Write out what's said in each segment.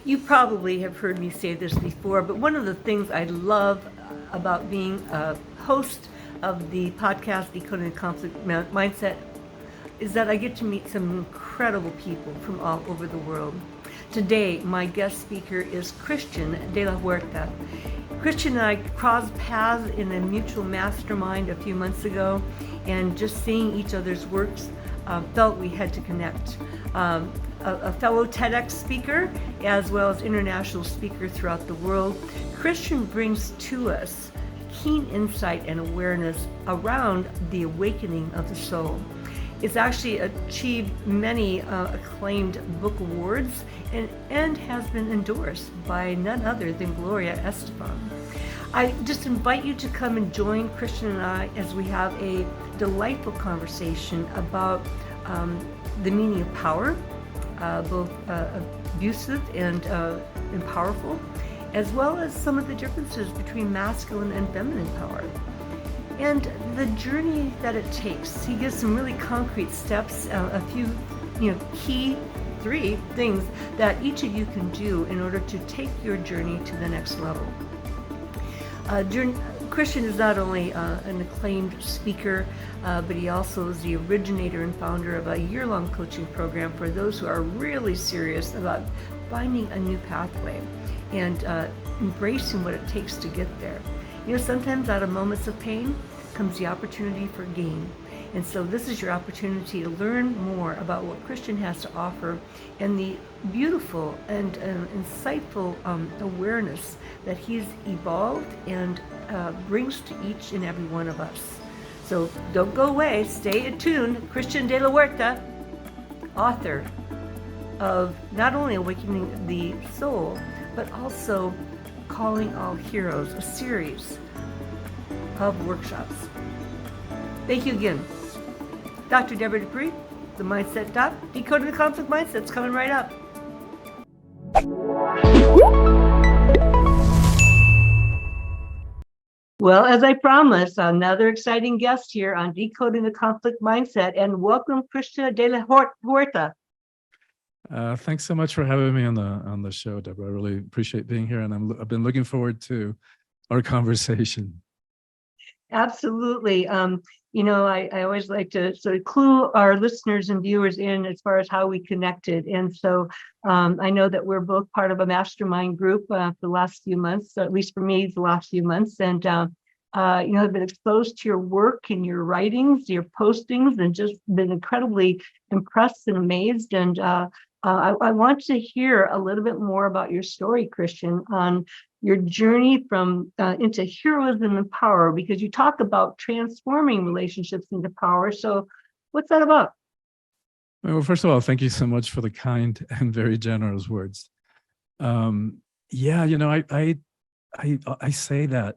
You probably have heard me say this before, but one of the things I love about being a host of the podcast Decoding the Conflict Mindset is that I get to meet some incredible people from all over the world. Today, my guest speaker is Christian De La Huerta. Christian and I crossed paths in a mutual mastermind a few months ago, and just seeing each other's works, felt we had to connect. A fellow TEDx speaker, as well as international speaker throughout the world, Christian brings to us keen insight and awareness around the awakening of the soul. It's actually achieved many acclaimed book awards and has been endorsed by none other than Gloria Estefan. I just invite you to come and join Christian and I as we have a delightful conversation about the meaning of power, both abusive and powerful, as well as some of the differences between masculine and feminine power, and the journey that it takes. He gives some really concrete steps, a few key 3 things that each of you can do in order to take your journey to the next level. Christian is not only an acclaimed speaker, but he also is the originator and founder of a year-long coaching program for those who are really serious about finding a new pathway and embracing what it takes to get there. Sometimes out of moments of pain comes the opportunity for gain. And so this is your opportunity to learn more about what Christian has to offer and the beautiful and insightful awareness that he's evolved and brings to each and every one of us. So don't go away, stay attuned. Christian De La Huerta, author of not only Awakening the Soul, but also Calling All Heroes, a series of workshops. Thank you again. Dr. Deborah Dupree, the Mindset Doc, Decoding the Conflict Mindset's coming right up. Well, as I promised, another exciting guest here on Decoding the Conflict Mindset, and welcome Christian De La Huerta. Thanks so much for having me on the show, Deborah. I really appreciate being here, and I've been looking forward to our conversation. Absolutely. I always like to sort of clue our listeners and viewers in as far as how we connected. And so I know that we're both part of a mastermind group for the last few months, at least for me, the last few months. And, I've been exposed to your work and your writings, your postings, and just been incredibly impressed and amazed. And I want to hear a little bit more about your story, Christian, on your journey from into heroism and power, because you talk about transforming relationships into power. So what's that about? Well, first of all, thank you so much for the kind and very generous words. I say that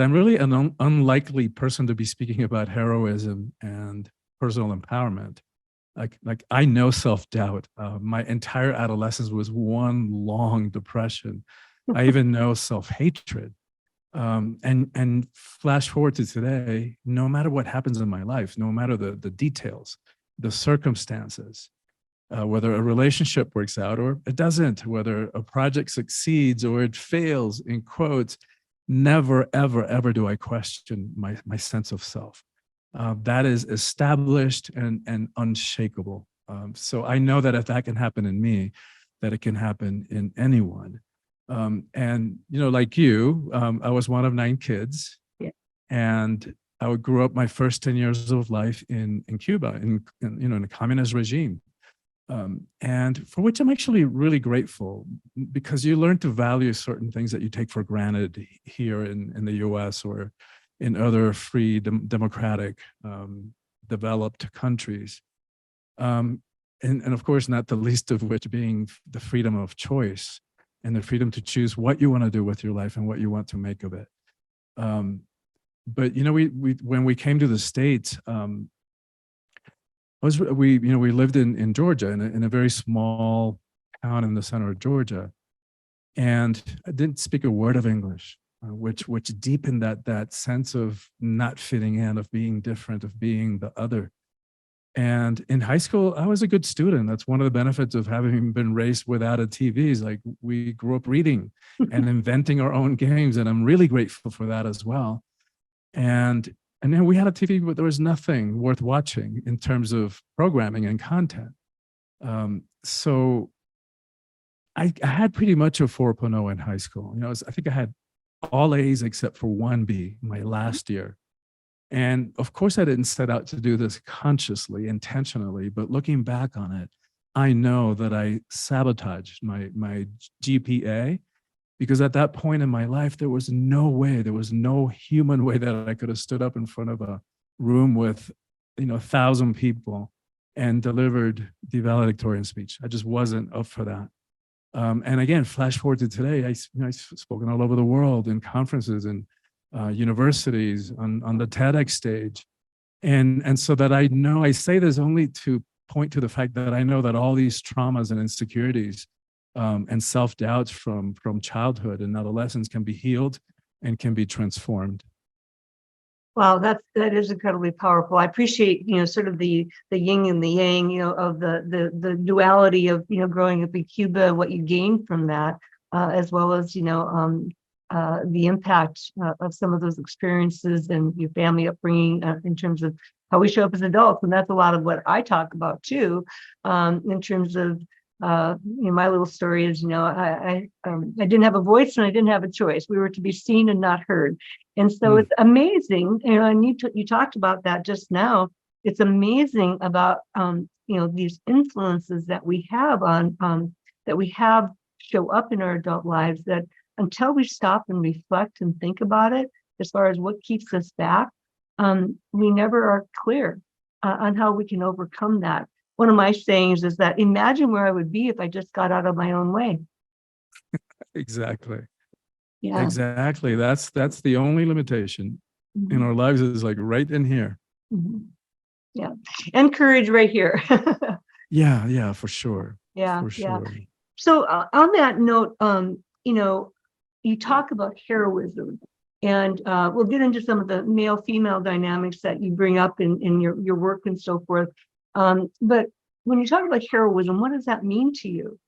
I'm really an unlikely person to be speaking about heroism and personal empowerment. Like I know self-doubt. My entire adolescence was one long depression. I even know self-hatred. And flash forward to today, no matter what happens in my life, no matter the details, the circumstances, whether a relationship works out or it doesn't, whether a project succeeds or it fails, in quotes, never, ever, ever do I question my sense of self. That is established and unshakable. So I know that if that can happen in me, that it can happen in anyone. And, like you, I was one of 9 kids. Yeah. And I grew up my first 10 years of life in Cuba, in a communist regime. And for which I'm actually really grateful, because you learn to value certain things that you take for granted here in the US or in other free, democratic, developed countries. And of course, not the least of which being the freedom of choice and the freedom to choose what you want to do with your life and what you want to make of it. But when we came to the States, we lived in Georgia, in a very small town in the center of Georgia, and I didn't speak a word of English, which deepened that sense of not fitting in, of being different, of being the other. And in high school, I was a good student. That's one of the benefits of having been raised without a TV. Is like we grew up reading and inventing our own games, and I'm really grateful for that as well. And then we had a TV, but there was nothing worth watching in terms of programming and content. So I had pretty much a 4.0 in high school. You know, I think I had all A's except for one B my last year. And of course, I didn't set out to do this consciously, intentionally, but looking back on it, I know that I sabotaged my GPA, because at that point in my life, there was no way, there was no human way that I could have stood up in front of a room with, 1,000 people and delivered the valedictorian speech. I just wasn't up for that. And again, flash forward to today, I've spoken all over the world in conferences and universities on the TEDx stage. And so that I know, I say this only to point to the fact that I know that all these traumas and insecurities and self-doubts from childhood and adolescence can be healed and can be transformed. Wow, that is incredibly powerful. I appreciate, sort of the yin and the yang, of the duality of, growing up in Cuba, what you gained from that, as well as, the impact of some of those experiences and your family upbringing in terms of how we show up as adults. And that's a lot of what I talk about too, in terms of, my little story is, I didn't have a voice and I didn't have a choice. We were to be seen and not heard. And so it's amazing, and you talked about that just now. It's amazing about, these influences that we have show up in our adult lives, that until we stop and reflect and think about it, as far as what keeps us back, we never are clear on how we can overcome that. One of my sayings is that imagine where I would be if I just got out of my own way. Exactly. Yeah. Exactly. That's the only limitation in our lives, is like right in here. Yeah. And courage right here. Yeah, for sure. Yeah. For sure. So on that note, you talk about heroism, and we'll get into some of the male-female dynamics that you bring up in your work and so forth. But when you talk about heroism, what does that mean to you?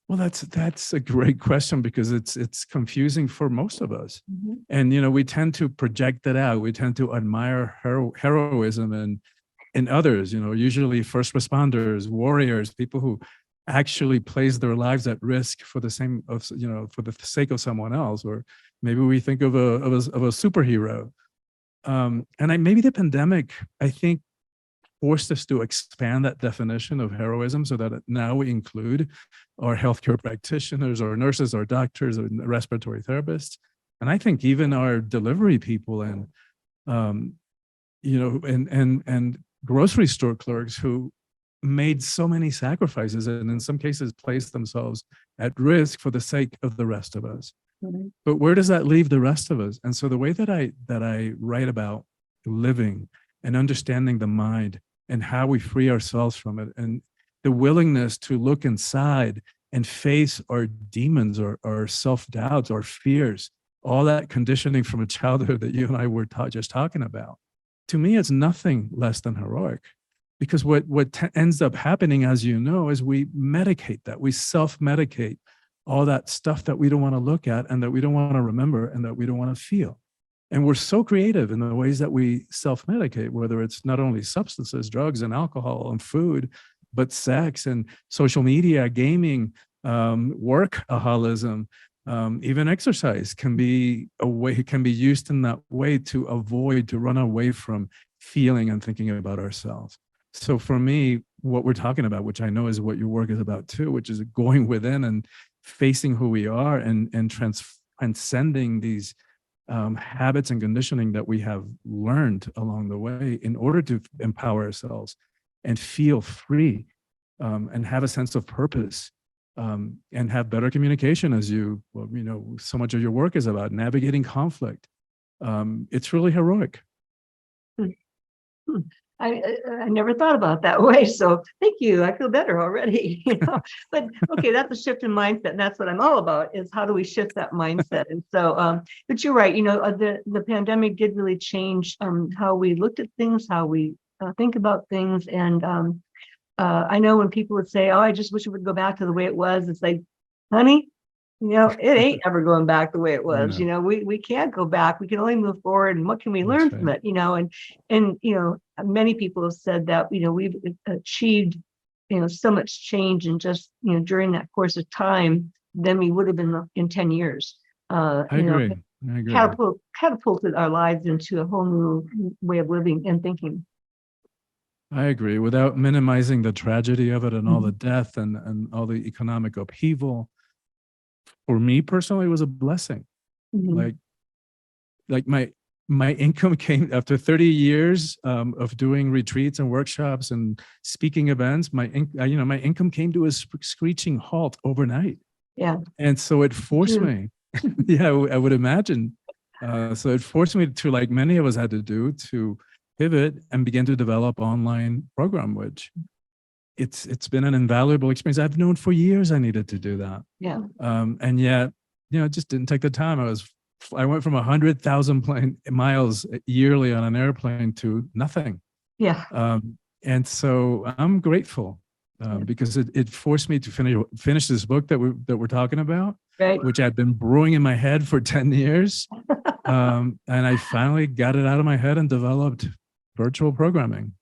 Well, that's a great question, because it's confusing for most of us. And we tend to project that out. We tend to admire heroism in others, usually first responders, warriors, people who actually place their lives at risk for the sake of someone else. Or maybe we think of a superhero. Maybe the pandemic, I think, forced us to expand that definition of heroism, so that now we include our healthcare practitioners, our nurses, our doctors, our respiratory therapists, and I think even our delivery people and grocery store clerks, who made so many sacrifices and in some cases placed themselves at risk for the sake of the rest of us. But where does that leave the rest of us? And so the way that I write about living and understanding the mind and how we free ourselves from it, and the willingness to look inside and face our demons, or our self-doubts, our fears, all that conditioning from a childhood that you and I were just talking about, to me, it's nothing less than heroic. Because what ends up happening, as you know, is we medicate that, we self-medicate all that stuff that we don't want to look at, and that we don't want to remember, and that we don't want to feel. And we're so creative in the ways that we self-medicate, whether it's not only substances, drugs and alcohol and food, but sex and social media, gaming, workaholism, even exercise can be used in that way to run away from feeling and thinking about ourselves. So for me, what we're talking about, which I know is what your work is about too, which is going within and facing who we are and transcending these habits and conditioning that we have learned along the way, in order to empower ourselves and feel free, and have a sense of purpose, and have better communication, as so much of your work is about navigating conflict. It's really heroic. I never thought about that way. So thank you. I feel better already. But okay, that's a shift in mindset. And that's what I'm all about, is how do we shift that mindset? And so, but you're right. The pandemic did really change how we looked at things, how we think about things. And I know when people would say, "Oh, I just wish it would go back to the way it was," it's like, honey, it ain't ever going back the way it was. No, We can't go back. We can only move forward. And what can we learn that's from right. it? And many people have said that, we've achieved, so much change in just, during that course of time than we would have been in 10 years. I agree. I agree. Catapulted our lives into a whole new way of living and thinking. I agree. Without minimizing the tragedy of it and all the Mhm. death and all the economic upheaval, for me personally, it was a blessing. Mhm. Like my income came after 30 years of doing retreats and workshops and speaking events. My income came to a screeching halt overnight, Yeah. and so it forced True. me. Yeah, I would imagine. So it forced me to, like many of us had to do, to pivot and begin to develop online program, which it's been an invaluable experience. I've known for years I needed to do that, Yeah. and yet it just didn't take the time. I went from 100,000 miles yearly on an airplane to nothing, Yeah. and so I'm grateful Yeah. because it forced me to finish this book that we're talking about, Right. which had been brewing in my head for 10 years. And I finally got it out of my head and developed virtual programming.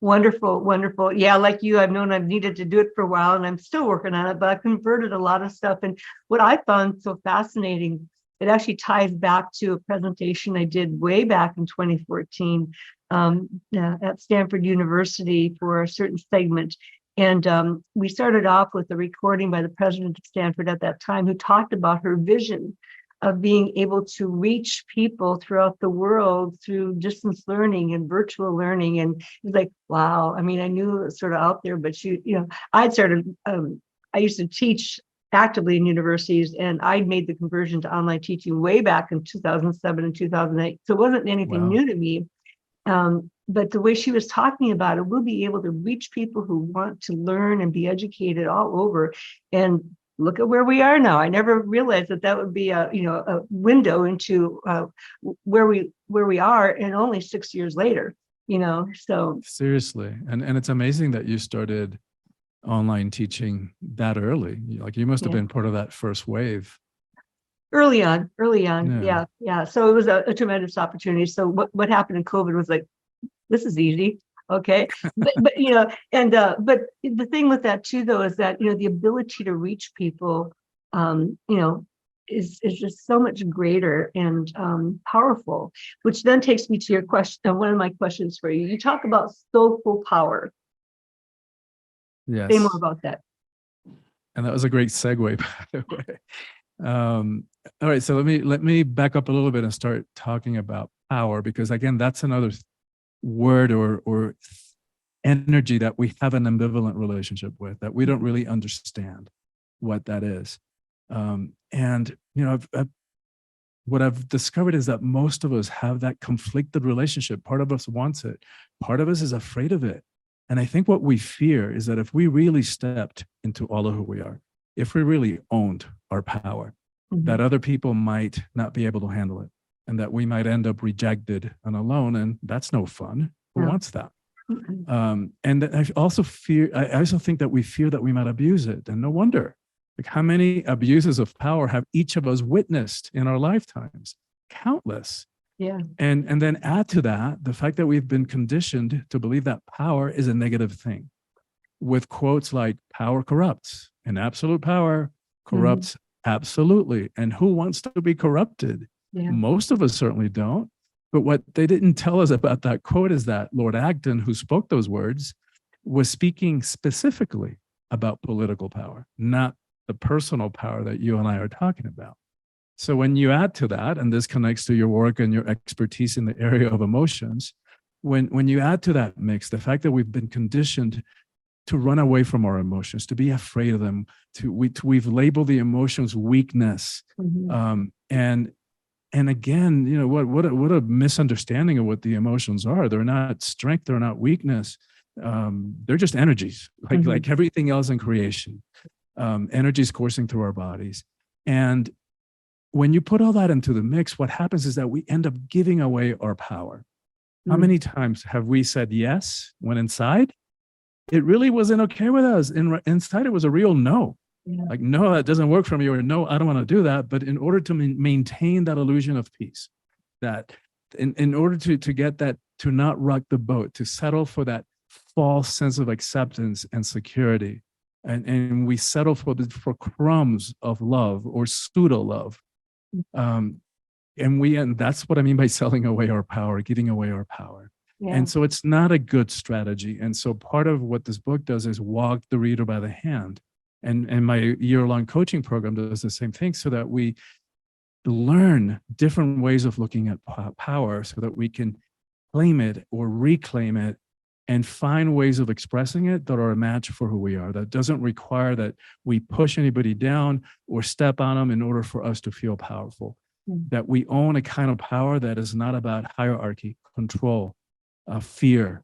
Wonderful, wonderful. Yeah, like you, I've needed to do it for a while and I'm still working on it, but I converted a lot of stuff. And what I found so fascinating, it actually ties back to a presentation I did way back in 2014 at Stanford University for a certain segment. And we started off with a recording by the president of Stanford at that time, who talked about her vision of being able to reach people throughout the world through distance learning and virtual learning. And it was like, wow. I mean, I knew it was sort of out there, but I used to teach actively in universities, and I'd made the conversion to online teaching way back in 2007 and 2008. So it wasn't anything Wow. new to me. But the way she was talking about it, we'll be able to reach people who want to learn and be educated all over. And look at where we are now. I never realized that would be a window into where we are, and only 6 years later. So Seriously. And it's amazing that you started online teaching that early. Like you must have yeah, been part of that first wave. early on, Yeah. yeah. So it was a tremendous opportunity. So what happened in COVID was like, this is easy. Okay. But but the thing with that too, though, is that, the ability to reach people, is just so much greater and powerful, which then takes me to your question. One of my questions for you. You talk about soulful power. Say more Yes. about that. And that was a great segue, by the way. All right. So let me back up a little bit and start talking about power, because again, that's another word or energy that we have an ambivalent relationship with, that we don't really understand what that is. And what I've discovered is that most of us have that conflicted relationship. Part of us wants it, part of us is afraid of it. And I think what we fear is that if we really stepped into all of who we are, if we really owned our power, that other people might not be able to handle it, and that we might end up rejected and alone. And that's no fun. Who Yeah. wants that? And I also think that we fear that we might abuse it. And no wonder. Like, how many abuses of power have each of us witnessed in our lifetimes? Countless. Yeah. And then add to that the fact that we've been conditioned to believe that power is a negative thing, with quotes like "power corrupts," and "absolute power corrupts absolutely." And who wants to be corrupted? Yeah. Most of us certainly don't. But what they didn't tell us about that quote is that Lord Acton, who spoke those words, was speaking specifically about political power, not the personal power that you and I are talking about. So when you add to that, and this connects to your work and your expertise in the area of emotions, when you add to that mix the fact that we've been conditioned to run away from our emotions, to be afraid of them, we've labeled the emotions weakness, and again, what a misunderstanding of what the emotions are. They're not strength, they're not weakness. They're just energies, like everything else in creation. Energies coursing through our bodies. And when you put all that into the mix, what happens is that we end up giving away our power. How many times have we said yes when inside it really wasn't okay with us? Inside it was a real no. Yeah. Like, no, that doesn't work for me, or no, I don't want to do that. But in order to maintain that illusion of peace, that in order to get that, to not rock the boat, to settle for that false sense of acceptance and security, and we settle for crumbs of love or pseudo love, and that's what I mean by selling away our power, giving away our power. Yeah. And so it's not a good strategy. And so part of what this book does is walk the reader by the hand. And my year-long coaching program does the same thing, so that we learn different ways of looking at power, so that we can claim it or reclaim it and find ways of expressing it that are a match for who we are. That doesn't require that we push anybody down or step on them in order for us to feel powerful. That we own a kind of power that is not about hierarchy, control, fear,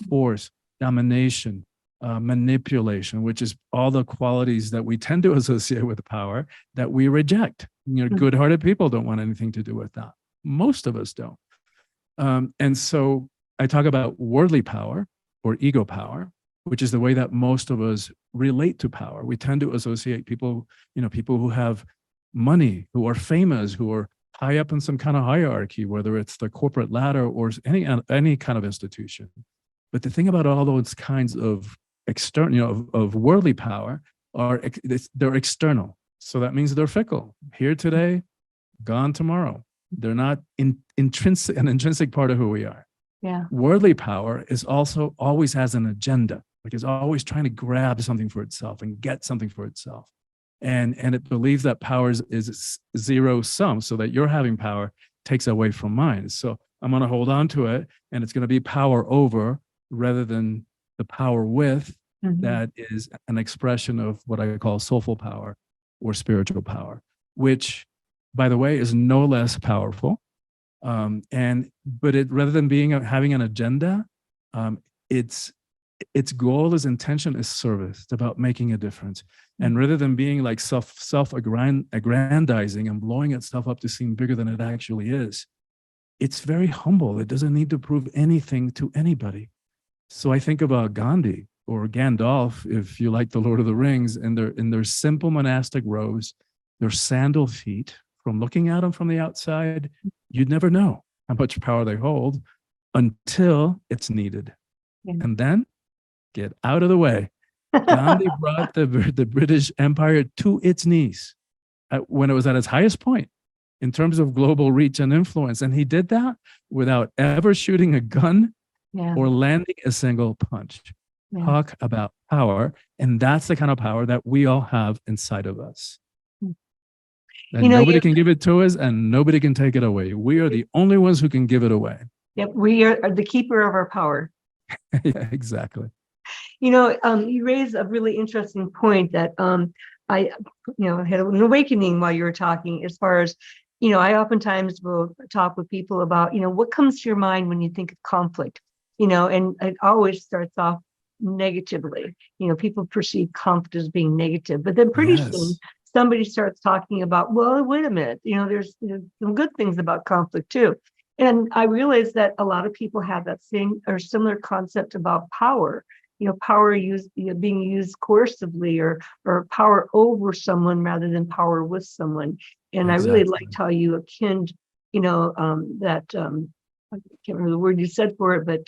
force, domination, manipulation, which is all the qualities that we tend to associate with power that we reject. Good-hearted people don't want anything to do with that. Most of us don't. And so I talk about worldly power or ego power, which is the way that most of us relate to power. We tend to associate people, people who have money, who are famous, who are high up in some kind of hierarchy, whether it's the corporate ladder or any kind of institution. But the thing about all those kinds of external, of worldly power, they're external. So that means they're fickle. Here today, gone tomorrow. They're not an intrinsic part of who we are. Yeah. Worldly power is also always has an agenda. Like, it's always trying to grab something for itself and get something for itself. And it believes that power is zero sum, so that your having power takes away from mine. So I'm going to hold on to it, and it's going to be power over rather than the power with. That is an expression of what I call soulful power or spiritual power, which, by the way, is no less powerful. But rather than having an agenda, its goal, its intention is service. It's about making a difference. And rather than being like self-aggrandizing and blowing itself up to seem bigger than it actually is, it's very humble. It doesn't need to prove anything to anybody. So I think about Gandhi or Gandalf, if you like the Lord of the Rings, in their simple monastic robes, their sandal feet. From looking at them from the outside, you'd never know how much power they hold until it's needed. Yeah. And then get out of the way. Gandhi brought the British Empire to its knees when it was at its highest point in terms of global reach and influence. And he did that without ever shooting a gun or landing a single punch. Yeah. Talk about power. And that's the kind of power that we all have inside of us. And nobody can give it to us, and nobody can take it away. We are the only ones who can give it away. Yep, we are the keeper of our power. Yeah, exactly. You raise a really interesting point that I had an awakening while you were talking, as far as, I oftentimes will talk with people about, what comes to your mind when you think of conflict, and it always starts off negatively. People perceive conflict as being negative, but then pretty soon somebody starts talking about, well, wait a minute, there's some good things about conflict too. And I realize that a lot of people have that same or similar concept about power, power being used coercively or power over someone rather than power with someone. And I really liked how you akined, that, I can't remember the word you said for it, but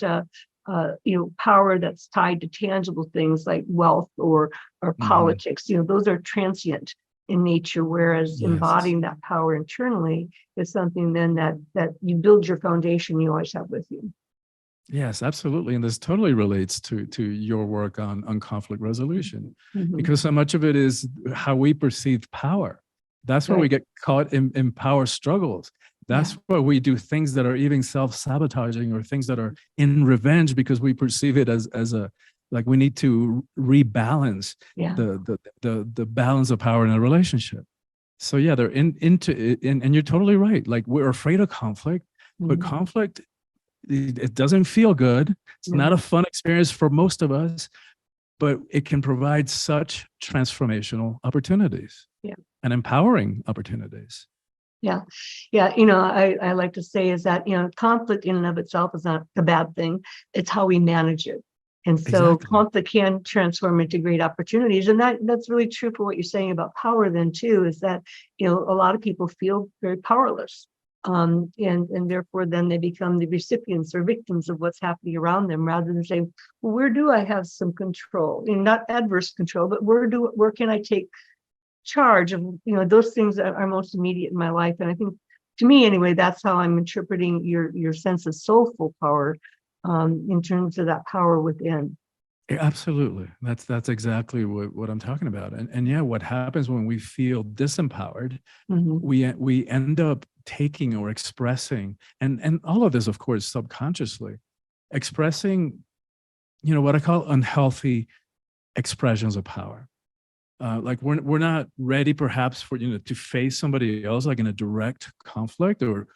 power that's tied to tangible things like wealth or politics, those are transient in nature, whereas embodying that power internally is something then that you build your foundation you always have with you. Yes, absolutely. And this totally relates to your work on conflict resolution, because so much of it is how we perceive power. That's where we get caught in power struggles. That's where we do things that are even self-sabotaging, or things that are in revenge because we perceive it as a, like, we need to rebalance the balance of power in a relationship. So they're into it, and you're totally right. Like, we're afraid of conflict, but conflict, it doesn't feel good. It's not a fun experience for most of us, but it can provide such transformational opportunities and empowering opportunities. Yeah. Yeah. I like to say is that, conflict in and of itself is not a bad thing. It's how we manage it. And so Exactly. conflict can transform into great opportunities. And that's really true for what you're saying about power then too, is that, a lot of people feel very powerless. And therefore then they become the recipients or victims of what's happening around them rather than saying, well, where do I have some control? Not adverse control, but where can I take charge of those things that are most immediate in my life. And I think, to me anyway, that's how I'm interpreting your sense of soulful power, in terms of that power within. Yeah, absolutely. That's exactly what I'm talking about. And yeah, what happens when we feel disempowered, Mm-hmm. we end up taking or expressing, and all of this, of course, subconsciously, expressing, what I call unhealthy expressions of power. Like we're not ready perhaps for to face somebody else like in a direct conflict or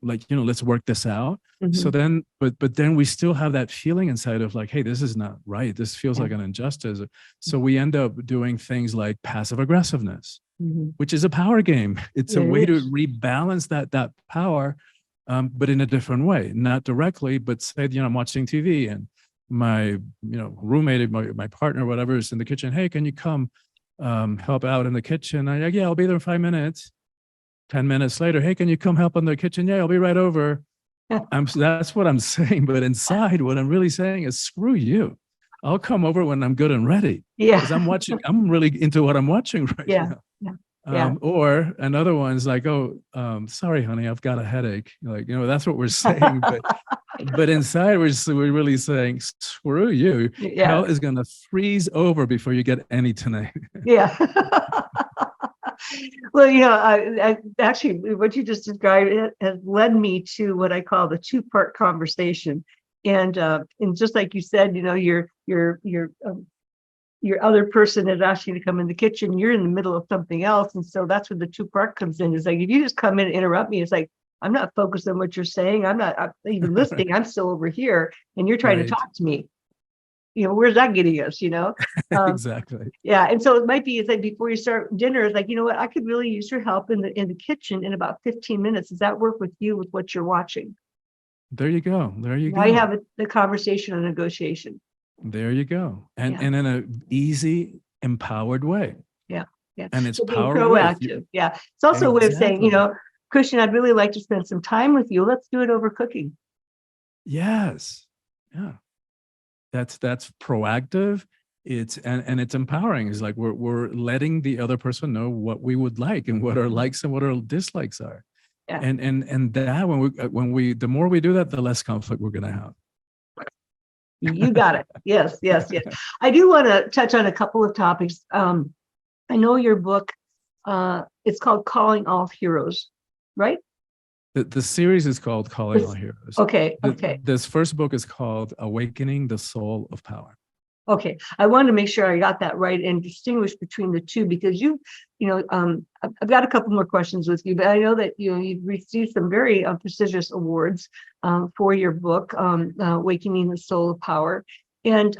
like let's work this out. Mm-hmm. So then but then we still have that feeling inside of like, hey, this is not right, this feels Yeah. like an injustice. So we end up doing things like passive aggressiveness, Mm-hmm. which is a power game. It's Yeah, a way it to is. rebalance that power, but in a different way, not directly, but say, I'm watching TV and my, roommate, my partner, whatever, is in the kitchen. Hey, can you come help out in the kitchen? I like, yeah, I'll be there in 5 minutes. 10 minutes later, hey, can you come help in the kitchen? Yeah, I'll be right over. That's what I'm saying. But inside, what I'm really saying is, screw you. I'll come over when I'm good and ready because Yeah. I'm really into what I'm watching right Yeah. now. Yeah. Yeah. Or another one's like, oh, sorry, honey, I've got a headache. Like, that's what we're saying. But inside, we're really saying, screw you. Yeah. Hell is going to freeze over before you get any tonight. Yeah. Well, I actually, what you just described has led me to what I call the two-part conversation. And just like you said, your other person is asking you to come in the kitchen, you're in the middle of something else. And so that's where the two-part comes in. It's like, if you just come in and interrupt me, it's like, I'm not focused on what you're saying. I'm not even listening. I'm still over here and you're trying to Right. talk to me. Where's that getting us, Exactly. Yeah. And so it might be, it's like before you start dinner, it's like, what, I could really use your help in the kitchen in about 15 minutes. Does that work with you with what you're watching? There you go. There you Now you go. have the conversation and negotiation. There you go. And Yeah. in an easy, empowered way. Yeah. Yeah. And it's So being power with you. proactive. Yeah. It's also a way of saying, Exactly. Christian, I'd really like to spend some time with you. Let's do it over cooking. Yes. Yeah. That's proactive. And it's empowering. It's like we're letting the other person know what we would like and what our likes and what our dislikes are. Yeah. And that when we the more we do that, the less conflict we're gonna have. You got it. Yes, yes, yes. I do want to touch on a couple of topics. I know your book, it's called Calling All Heroes, right? The series is called Calling All Heroes. Okay, okay. This first book is called Awakening the Soul of Power. Okay, I wanted to make sure I got that right and distinguish between the two because I've got a couple more questions with you, but I know that you've received some very prestigious awards for your book, Awakening the Soul of Power, and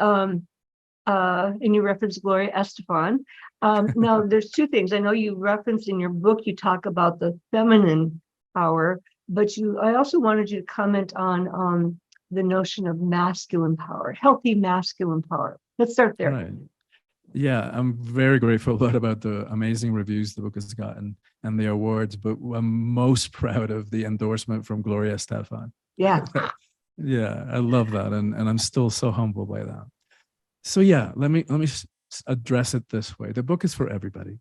you referenced Gloria Estefan. Now, there's two things. I know you referenced in your book, you talk about the feminine power, but I also wanted you to comment on the notion of masculine power, healthy masculine power. Let's start there. Right. Yeah, I'm very grateful about the amazing reviews the book has gotten and the awards, but I'm most proud of the endorsement from Gloria Estefan. Yeah. Yeah, I love that. And I'm still so humbled by that. So yeah, let me address it this way. The book is for everybody.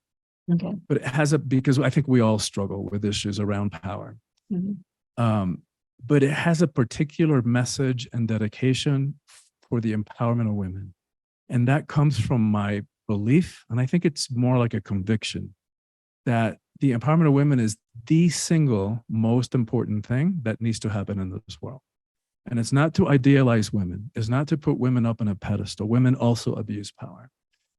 Okay. But it has because I think we all struggle with issues around power. Mm-hmm. But it has a particular message and dedication for the empowerment of women. And that comes from my belief, and I think it's more like a conviction, that the empowerment of women is the single most important thing that needs to happen in this world. And it's not to idealize women. It's not to put women up on a pedestal. Women also abuse power.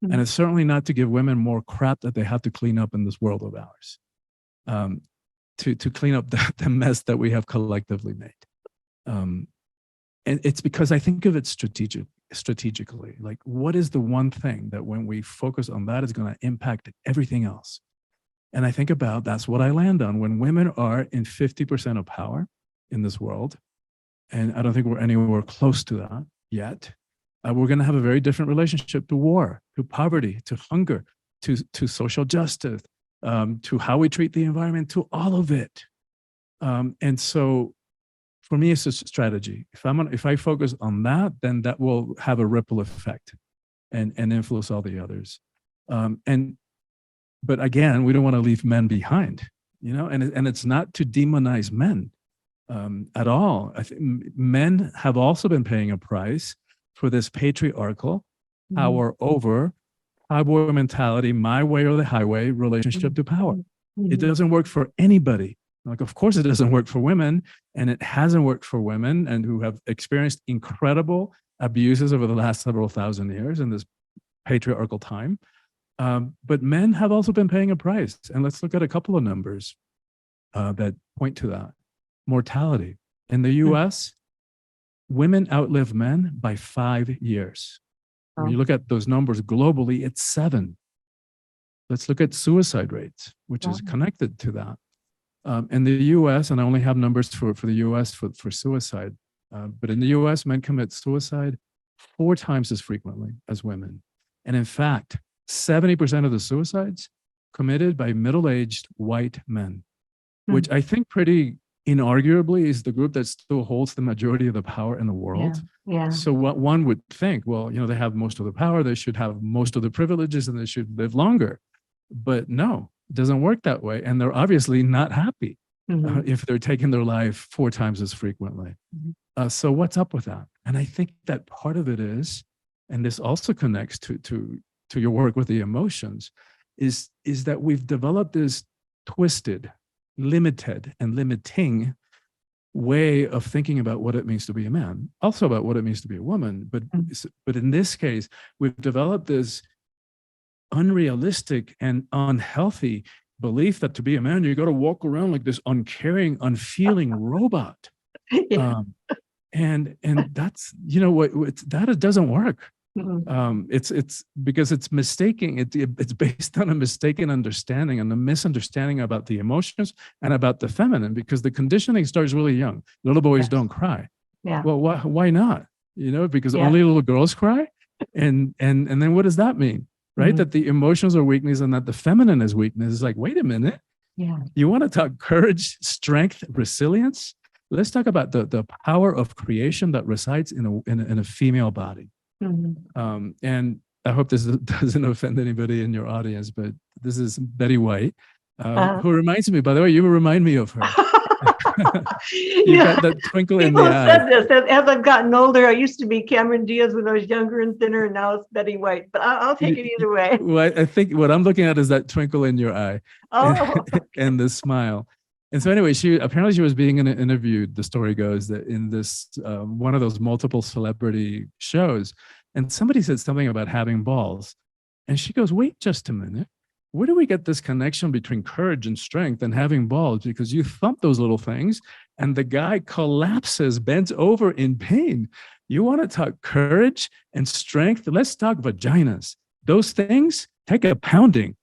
Mm-hmm. And it's certainly not to give women more crap that they have to clean up in this world of ours. To clean up the mess that we have collectively made. And it's because I think of it strategically. Like, what is the one thing that when we focus on that is going to impact everything else? And I think about that's what I land on. When women are in 50% of power in this world, and I don't think we're anywhere close to that yet, we're going to have a very different relationship to war, to poverty, to hunger, to social justice, to how we treat the environment, to all of it. And so for me, it's a strategy. If I focus on that, then that will have a ripple effect and influence all the others. But again, we don't want to leave men behind, and it's not to demonize men at all. I think men have also been paying a price for this patriarchal power over highway mentality, my way or the highway relationship to power. It doesn't work for anybody. Like, of course, it doesn't work for women, and it hasn't worked for women and who have experienced incredible abuses over the last several thousand years in this patriarchal time. But men have also been paying a price. And let's look at a couple of numbers that point to that. Mortality. In the US, women outlive men by 5 years. When you look at those numbers globally, it's 7. Let's look at suicide rates, which is connected to that. In the US, and I only have numbers for the US for suicide, but in the US, men commit suicide 4 times as frequently as women. And in fact, 70% of the suicides committed by middle-aged white men, which I think pretty inarguably is the group that still holds the majority of the power in the world. Yeah. So what one would think, well, they have most of the power, they should have most of the privileges, and they should live longer. But no, it doesn't work that way. And they're obviously not happy if they're taking their life 4 times as frequently. So what's up with that? And I think that part of it is, and this also connects to your work with the emotions, is that we've developed this twisted, limited, and limiting way of thinking about what it means to be a man, also about what it means to be a woman. But in this case, we've developed this unrealistic and unhealthy belief that to be a man, you got to walk around like this uncaring, unfeeling robot. And that's, that it doesn't work. It's because it's mistaking. It's based on a mistaken understanding and a misunderstanding about the emotions and about the feminine, because the conditioning starts really young. Little boys don't cry. Well, why not? Because only little girls cry. And then what does that mean? Right? That the emotions are weakness and that the feminine is weakness. It's like, wait a minute. You want to talk courage, strength, resilience? Let's talk about the power of creation that resides in a female body. And I hope this doesn't offend anybody in your audience, but this is Betty White, who reminds me, by the way, you remind me of her. You got that twinkle in the eye. People said this, as I've gotten older, I used to be Cameron Diaz when I was younger and thinner, and now it's Betty White, but I'll take it either way. Well, I think what I'm looking at is that twinkle in your eye and the smile. And so anyway, she was being interviewed, the story goes, that in this one of those multiple celebrity shows, and somebody said something about having balls. And she goes, wait just a minute. Where do we get this connection between courage and strength and having balls? Because you thump those little things and the guy collapses, bends over in pain. You want to talk courage and strength? Let's talk vaginas. Those things take a pounding.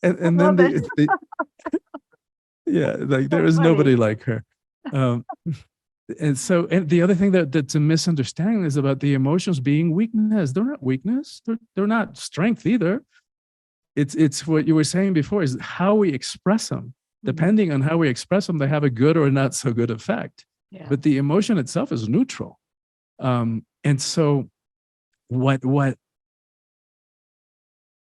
and then there is nobody like her. And the other thing that's a misunderstanding is about the emotions being weakness. They're not weakness. They're not strength either. It's what you were saying before, is how we express them. Depending on how we express them, they have a good or not so good effect. But the emotion itself is neutral. And so what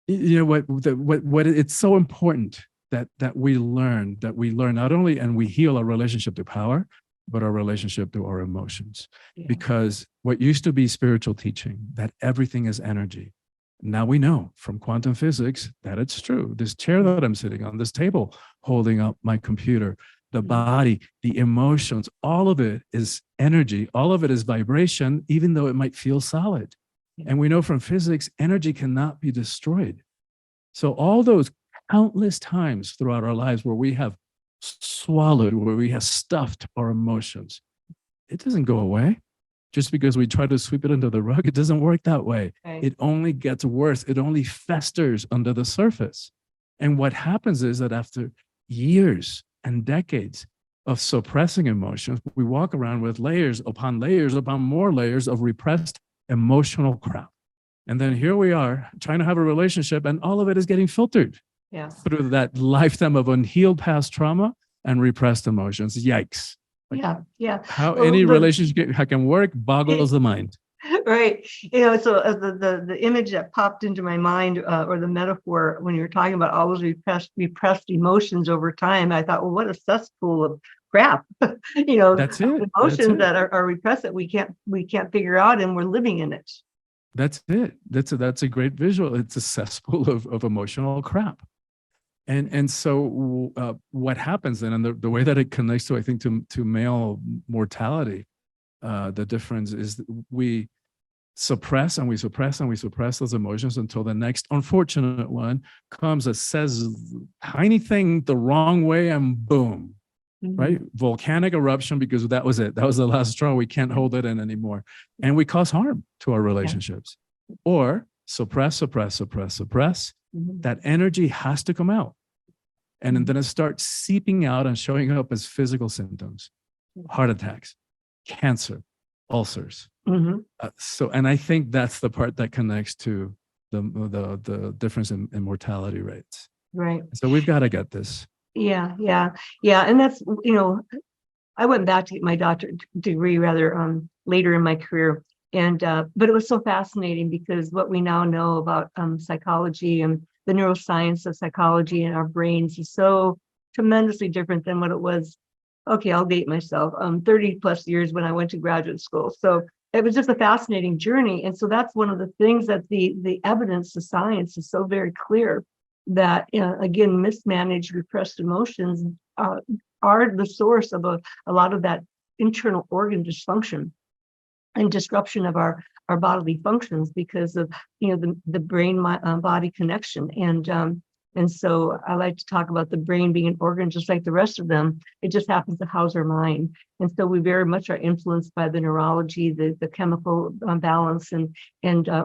it's so important that we learn not only, and we heal our relationship to power, but our relationship to our emotions. Because what used to be spiritual teaching, that everything is energy, now we know from quantum physics that it's true. This chair that I'm sitting on, this table holding up my computer, the body, the emotions, all of it is energy. All of it is vibration, even though it might feel solid. And we know from physics, energy cannot be destroyed. So all those countless times throughout our lives where we have swallowed, where we have stuffed our emotions, it doesn't go away. just because we try to sweep it under the rug. It doesn't work that way. Right. It only gets worse. It only festers under the surface. And what happens is that after years and decades of suppressing emotions, we walk around with layers upon more layers of repressed emotional crap. And then here we are trying to have a relationship, and all of it is getting filtered Yeah. through that lifetime of unhealed past trauma and repressed emotions. Yikes. Yeah. Yeah. How Well, any relationship can work boggles the mind. Right. So the image that popped into my mind, or the metaphor when you were talking about all those repressed emotions over time, I thought, well, what a cesspool of crap. That's it. Emotions that are repressed that we can't figure out, and we're living in it. That's it. That's a great visual. It's a cesspool of emotional crap. And so what happens then, and the way that it connects to, I think, to male mortality, the difference is that we suppress and we suppress and we suppress those emotions until the next unfortunate one comes that says tiny thing the wrong way, and boom, right? Volcanic eruption, because that was it. That was the last straw. We can't hold it in anymore. And we cause harm to our relationships. Or suppress. That energy has to come out. And then it starts seeping out and showing up as physical symptoms, heart attacks, cancer, ulcers. And I think that's the part that connects to the difference in mortality rates. Right. So we've got to get this. Yeah. And that's, I went back to get my doctorate degree rather later in my career. And but it was so fascinating, because what we now know about psychology and the neuroscience of psychology in our brains is so tremendously different than what it was. Okay, I'll date myself. 30 plus years when I went to graduate school. So it was just a fascinating journey. And so that's one of the things that the evidence, the science is so very clear that, again, mismanaged, repressed emotions are the source of a lot of that internal organ dysfunction and disruption of our bodily functions, because of the brain body connection. And so I like to talk about the brain being an organ just like the rest of them. It just happens to house our mind. And so we very much are influenced by the neurology, the chemical balance, and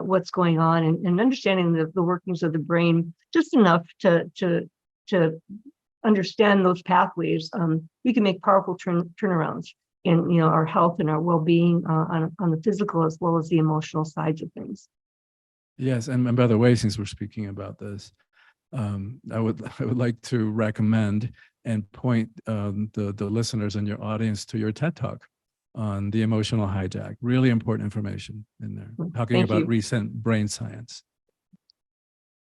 what's going on, and understanding the workings of the brain just enough to understand those pathways. We can make powerful turnarounds in our health and our well-being on the physical as well as the emotional sides of things. Yes, and by the way, since we're speaking about this, I would like to recommend and point the listeners and your audience to your TED Talk on the emotional hijack. Really important information in there, talking about recent brain science.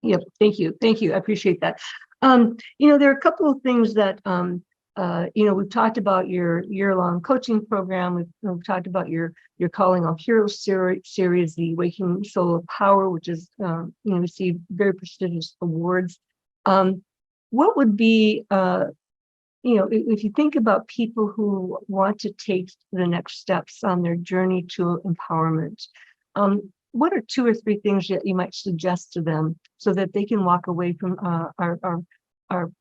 Yep, thank you. I appreciate that. There are a couple of things that we've talked about your year-long coaching program. We've talked about your Calling All Heroes series, the Waking Soul of Power, which is received very prestigious awards. What would be if you think about people who want to take the next steps on their journey to empowerment, what are 2 or 3 things that you might suggest to them so that they can walk away from our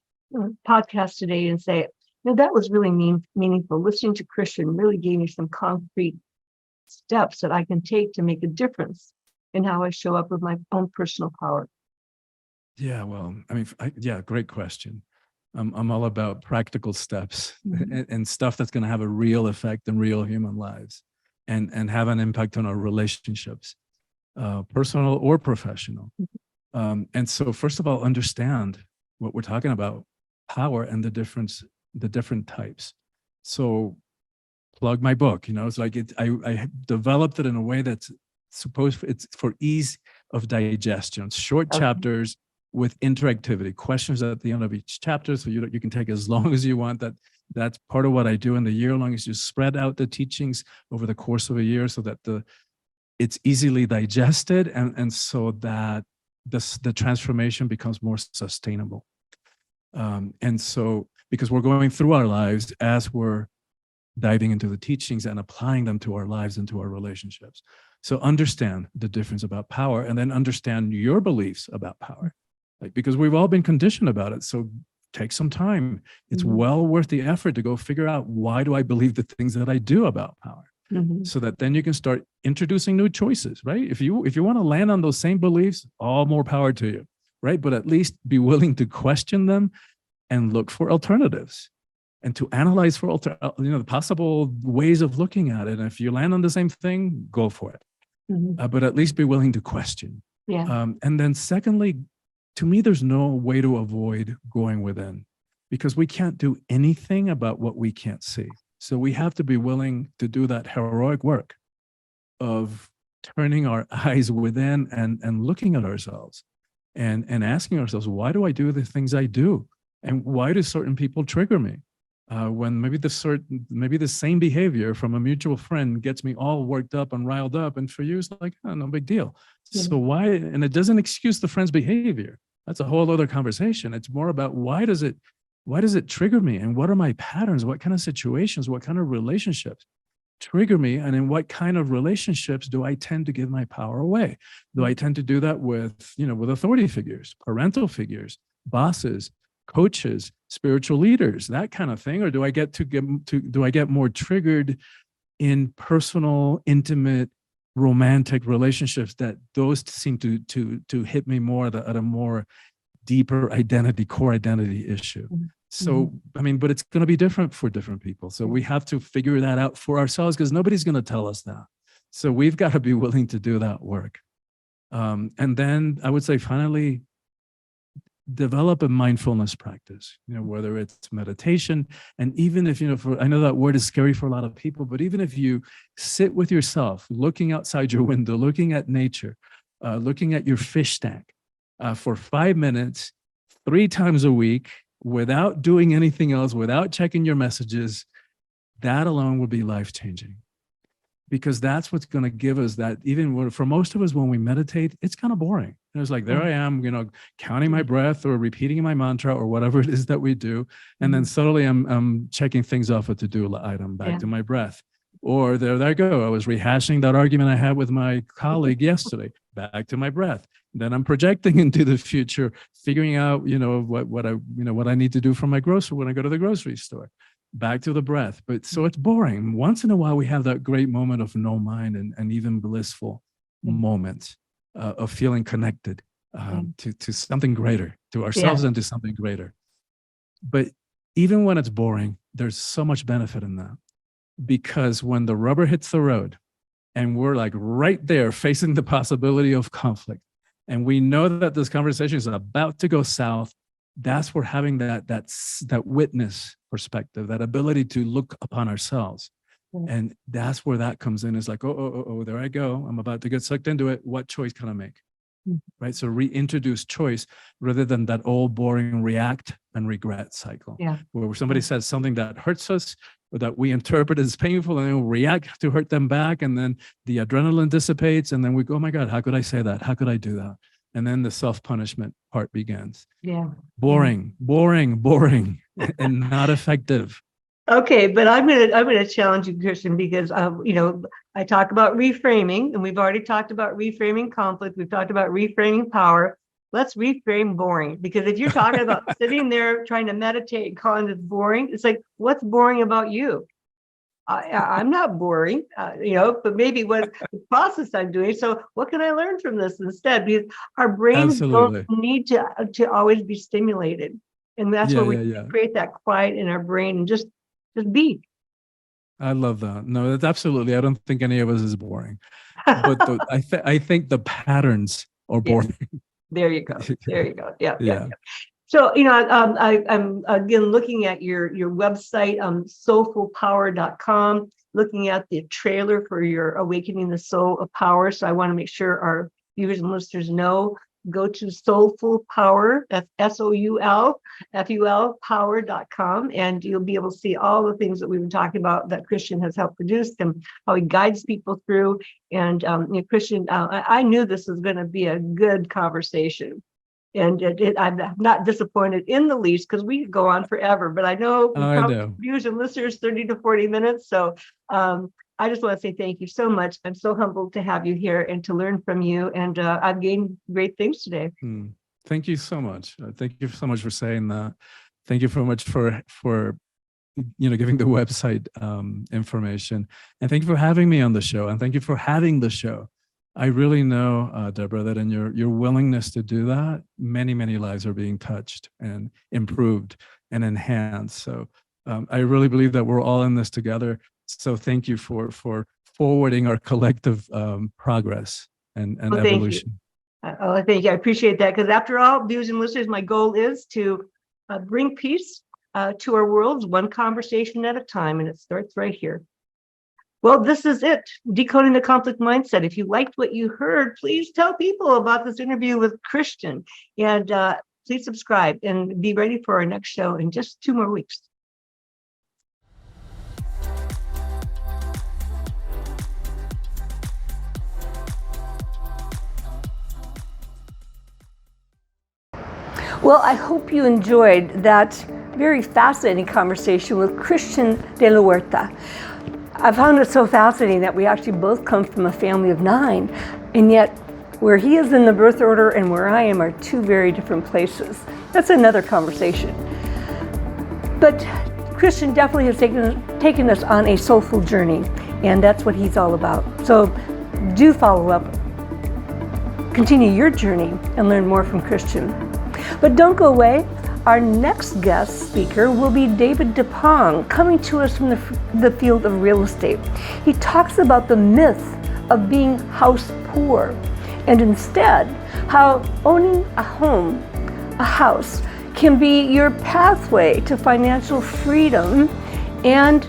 podcast today and say, that was really meaningful. Listening to Christian really gave me some concrete steps that I can take to make a difference in how I show up with my own personal power? Yeah, well, I mean, great question. I'm all about practical steps and stuff that's going to have a real effect in real human lives and have an impact on our relationships, personal or professional. And so first of all, understand what we're talking about, power and the different types. So plug my book, it's like I developed it in a way that's it's for ease of digestion, short chapters with interactivity, questions at the end of each chapter. So you can take as long as you want. That's part of what I do in the year long, is just spread out the teachings over the course of a year so that it's easily digested and so that the transformation becomes more sustainable. And so, because we're going through our lives as we're diving into the teachings and applying them to our lives and to our relationships. So understand the difference about power, and then understand your beliefs about power, because we've all been conditioned about it. So take some time. It's well worth the effort to go figure out, why do I believe the things that I do about power? so that then you can start introducing new choices, right? If you want to land on those same beliefs, all more power to you, right? But at least be willing to question them and look for alternatives and to analyze for the possible ways of looking at it. And if you land on the same thing, go for it. But at least be willing to question. Yeah. And then secondly, to me, there's no way to avoid going within, because we can't do anything about what we can't see. So we have to be willing to do that heroic work of turning our eyes within and looking at ourselves and asking ourselves, why do I do the things I do? And why do certain people trigger me? When maybe the same behavior from a mutual friend gets me all worked up and riled up, and for you it's like, oh, no big deal. So why? And it doesn't excuse the friend's behavior. That's a whole other conversation. It's more about why does it trigger me, and what are my patterns? What kind of situations? What kind of relationships trigger me, and in what kind of relationships do I tend to give my power away? Do I tend to do that with authority figures, parental figures, bosses, coaches, spiritual leaders, that kind of thing? Or do I get more triggered in personal, intimate, romantic relationships that those seem to hit me more at a more deeper identity, core identity issue? So, but it's going to be different for different people. So we have to figure that out for ourselves, because nobody's going to tell us that. So we've got to be willing to do that work. And then I would say, finally, develop a mindfulness practice, whether it's meditation. And even if, I know that word is scary for a lot of people, but even if you sit with yourself, looking outside your window, looking at nature, looking at your fish tank for 5 minutes, 3 times a week, without doing anything else, without checking your messages, that alone would be life-changing. Because that's what's going to give us that. Even for most of us, when we meditate, it's kind of boring. And it's like, there I am, counting my breath or repeating my mantra or whatever it is that we do. And then suddenly I'm checking things off a to-do item, back to my breath. Or there I go. I was rehashing that argument I had with my colleague yesterday, back to my breath. Then I'm projecting into the future, figuring out, what I need to do for my grocery when I go to the grocery store. Back to the breath. But so it's boring. Once in a while, we have that great moment of no mind and even blissful moments of feeling connected to something greater, to ourselves and to something greater. But even when it's boring, there's so much benefit in that, because when the rubber hits the road and we're like right there facing the possibility of conflict, and we know that this conversation is about to go south, that's where having that witness perspective, that ability to look upon ourselves. And that's where that comes in. It's like, oh, there I go. I'm about to get sucked into it. What choice can I make? Right? So reintroduce choice rather than that old boring react and regret cycle. Where somebody says something that hurts us or that we interpret as painful, and then we react to hurt them back. And then the adrenaline dissipates. And then we go, oh my God, how could I say that? How could I do that? And then the self-punishment part begins. Boring, and not effective. Okay, but I'm gonna challenge you, Christian, because I talk about reframing, and we've already talked about reframing conflict. We've talked about reframing power. Let's reframe boring, because if you're talking about sitting there trying to meditate and calling it boring, it's like, what's boring about you? I'm not boring, but maybe what the process I'm doing. So what can I learn from this instead? Because our brains don't need to always be stimulated. And that's where we create that quiet in our brain and just be. I love that. No, that's absolutely. I don't think any of us is boring. But I think the patterns are boring. There you go. Yeah. So, I'm again looking at your website, soulfulpower.com, looking at the trailer for your Awakening the Soul of Power. So I want to make sure our viewers and listeners know, go to Soulful Power, that's SOULFUL power.com, and you'll be able to see all the things that we've been talking about that Christian has helped produce and how he guides people through. And Christian, I knew this was going to be a good conversation. And I'm not disappointed in the least, because we could go on forever, but I know viewers and listeners 30 to 40 minutes. So I just want to say thank you so much. I'm so humbled to have you here and to learn from you. And I've gained great things today. Thank you so much. Thank you so much for saying that. Thank you so much for giving the website information. And thank you for having me on the show. And thank you for having the show. I really know, Deborah, that in your willingness to do that, many, many lives are being touched and improved and enhanced. So I really believe that we're all in this together. So thank you for forwarding our collective progress and Well, thank you. evolution. Oh, thank you. I appreciate that, because after all, viewers and listeners, my goal is to bring peace to our worlds, one conversation at a time, and it starts right here. Well, this is it, Decoding the Conflict Mindset. If you liked what you heard, please tell people about this interview with Christian, and please subscribe and be ready for our next show in just 2 more weeks. Well, I hope you enjoyed that very fascinating conversation with Christian De La Huerta. I found it so fascinating that we actually both come from a family of 9, and yet where he is in the birth order and where I am are 2 very different places. That's another conversation. But Christian definitely has taken us on a soulful journey, and that's what he's all about. So do follow up, continue your journey, and learn more from Christian. But don't go away. Our next guest speaker will be David DePong, coming to us from the field of real estate. He talks about the myth of being house poor, and instead how owning a home, a house, can be your pathway to financial freedom and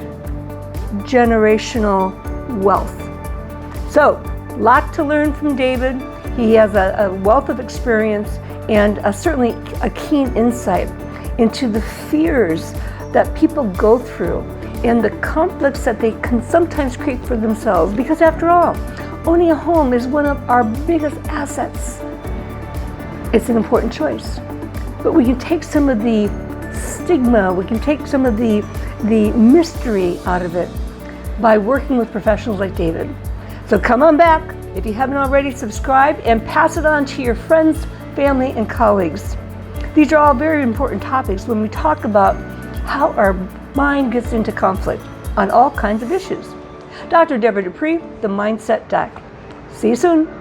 generational wealth. So, lot to learn from David. He has a wealth of experience and certainly a keen insight into the fears that people go through and the conflicts that they can sometimes create for themselves. Because after all, owning a home is one of our biggest assets. It's an important choice. But we can take some of the stigma, we can take some of the mystery out of it by working with professionals like David. So come on back. If you haven't already, subscribe and pass it on to your friends, family, and colleagues. These are all very important topics when we talk about how our mind gets into conflict on all kinds of issues. Dr. Deborah Dupree, the Mindset Doc. See you soon.